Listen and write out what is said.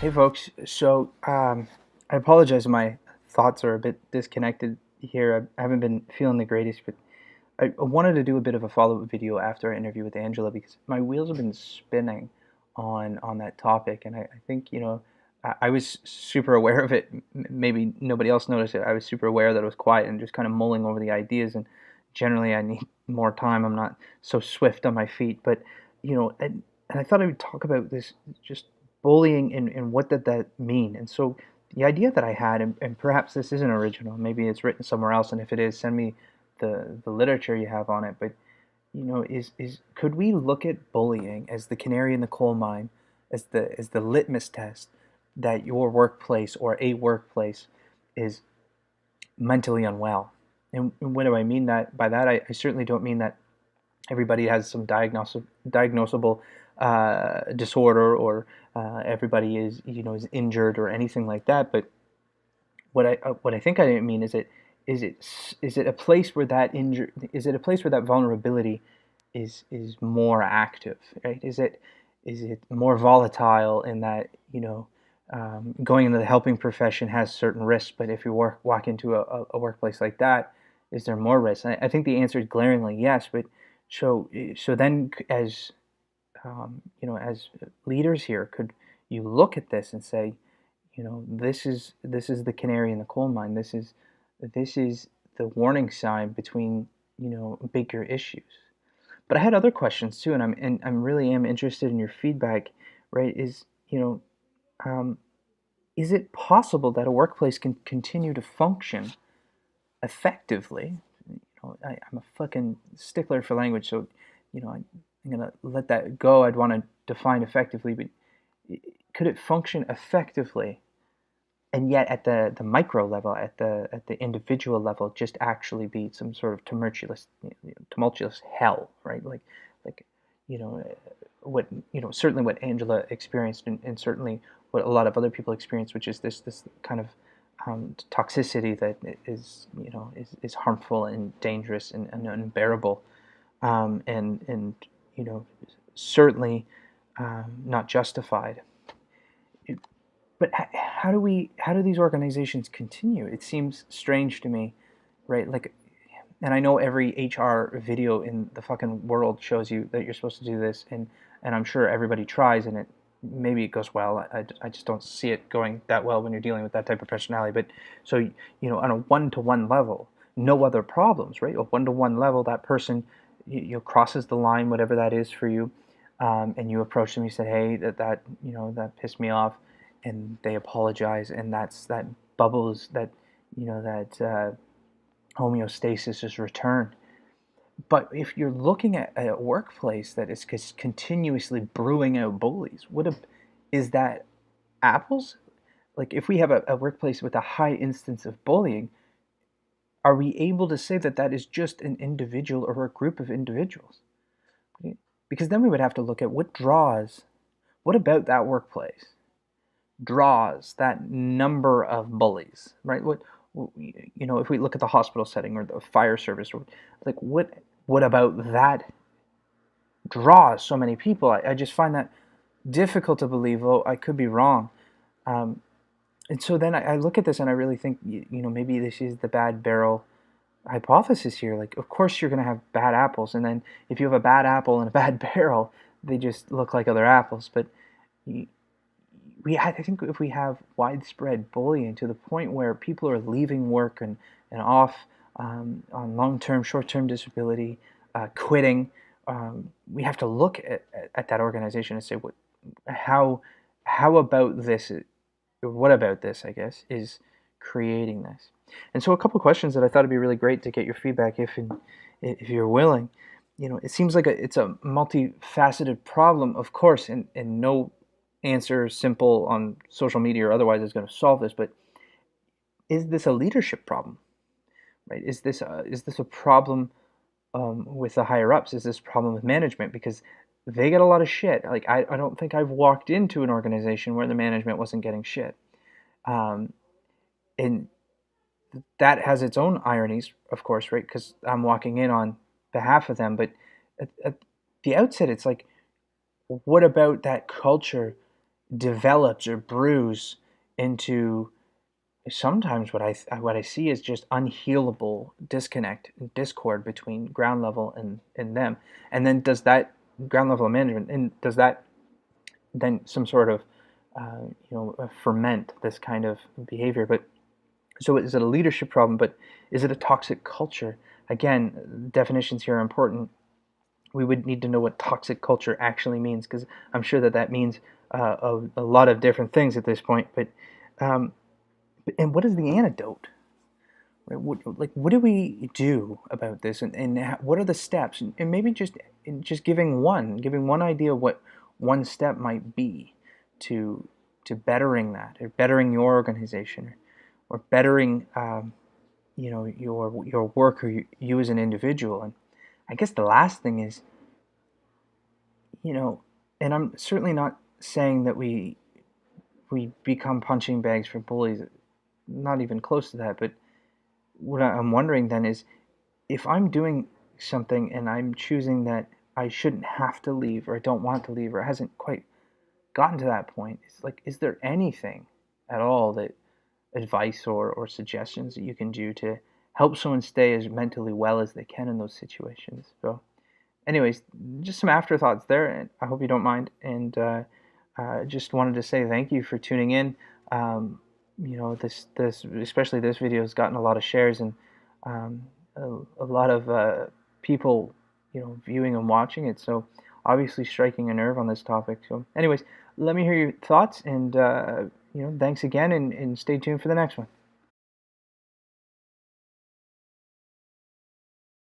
Hey folks, I apologize. My thoughts are a bit disconnected here. I haven't been feeling the greatest, but I wanted to do a bit of a follow-up video after our interview with Angela because my wheels have been spinning on that topic, and I think I was super aware of it. Maybe nobody else noticed it. I was super aware that it was quiet and just kind of mulling over the ideas. And generally, I need more time. I'm not so swift on my feet, but and I thought I would talk about this just bullying and what did that mean. And so the idea that I had, and perhaps this isn't original, maybe it's written somewhere else, and if it is, send me the literature you have on it. But is could we look at bullying as the canary in the coal mine, as the litmus test that your workplace or a workplace is mentally unwell? And what do I mean that by that? I certainly don't mean that everybody has some diagnosable disorder, or everybody is injured or anything like that. But what I think I mean is it a place where that injury is it a place where that vulnerability is more active, right? Is it more volatile in that going into the helping profession has certain risks, but if you walk into a workplace like that, is there more risk? I think the answer is glaringly yes. But so then, as leaders here, could you look at this and say, this is the canary in the coal mine. This is the warning sign between bigger issues. But I had other questions too, and I'm really am interested in your feedback. Right? Um, is it possible that a workplace can continue to function effectively? I'm a fucking stickler for language, so I'm gonna let that go. I'd want to define effectively, but could it function effectively and yet at the micro level, at the individual level, just actually be some sort of tumultuous hell, right? Like you know what certainly what Angela experienced, and certainly what a lot of other people experience, which is this kind of toxicity that is harmful and dangerous and unbearable, and certainly not justified. But how do these organizations continue? It seems strange to me, right? Like, and I know every HR video in the fucking world shows you that you're supposed to do this, and I'm sure everybody tries, and maybe it goes well. I just don't see it going that well when you're dealing with that type of personality. But so on a one-to-one level, no other problems, right? A one-to-one level, that person crosses the line, whatever that is for you, and you approach them. You said, hey, that pissed me off, and they apologize, and that bubbles, that homeostasis is returned. But if you're looking at a workplace that is continuously brewing out bullies, is that apples? Like, if we have a workplace with a high instance of bullying, are we able to say that that is just an individual or a group of individuals? Because then we would have to look at what about that workplace draws that number of bullies, right? If we look at the hospital setting or the fire service, or like what about that draws so many people? I just find that difficult to believe, though I could be wrong. Um, and so then I look at this and I really think, maybe this is the bad barrel hypothesis here. Like, of course you're going to have bad apples, and then if you have a bad apple and a bad barrel, they just look like other apples. But I think if we have widespread bullying to the point where people are leaving work and off on long-term, short-term disability, quitting, we have to look at that organization and say, how how about this? What about this, I guess, is creating this? And so a couple of questions that I thought would be really great to get your feedback, if you're willing. It seems like it's a multifaceted problem, of course, and no answer simple on social media or otherwise is going to solve this. But is this a leadership problem, right? Is this a problem with the higher ups? Is this a problem with management? Because they get a lot of shit. Like, I don't think I've walked into an organization where the management wasn't getting shit. Um, and that has its own ironies, of course, right? Because I'm walking in on behalf of them. But at the outset, it's like, what about that culture develops or brews into sometimes what I see is just unhealable disconnect and discord between ground level and them. And then does that ground level management, and does that then some sort of ferment this kind of behavior? But so is it a leadership problem? But is it a toxic culture? Again, definitions here are important. We would need to know what toxic culture actually means, because I'm sure that that means a lot of different things at this point. But um, and what is the antidote? Right? What do we do about this, and what are the steps? And maybe just giving one idea of what one step might be to bettering that, or bettering your organization, or bettering your work, or you as an individual. And I guess the last thing is, you know, and I'm certainly not saying that we become punching bags for bullies, not even close to that. But what I'm wondering then is, if I'm doing something and I'm choosing that I shouldn't have to leave, or I don't want to leave, or it hasn't quite gotten to that point, it's like, is there anything at all, that advice or suggestions that you can do to help someone stay as mentally well as they can in those situations? So anyways, just some afterthoughts there, and I hope you don't mind. And just wanted to say thank you for tuning in. This especially this video has gotten a lot of shares, and um, a lot of people, viewing and watching it. So obviously striking a nerve on this topic. So, anyways, let me hear your thoughts, and thanks again, and stay tuned for the next one.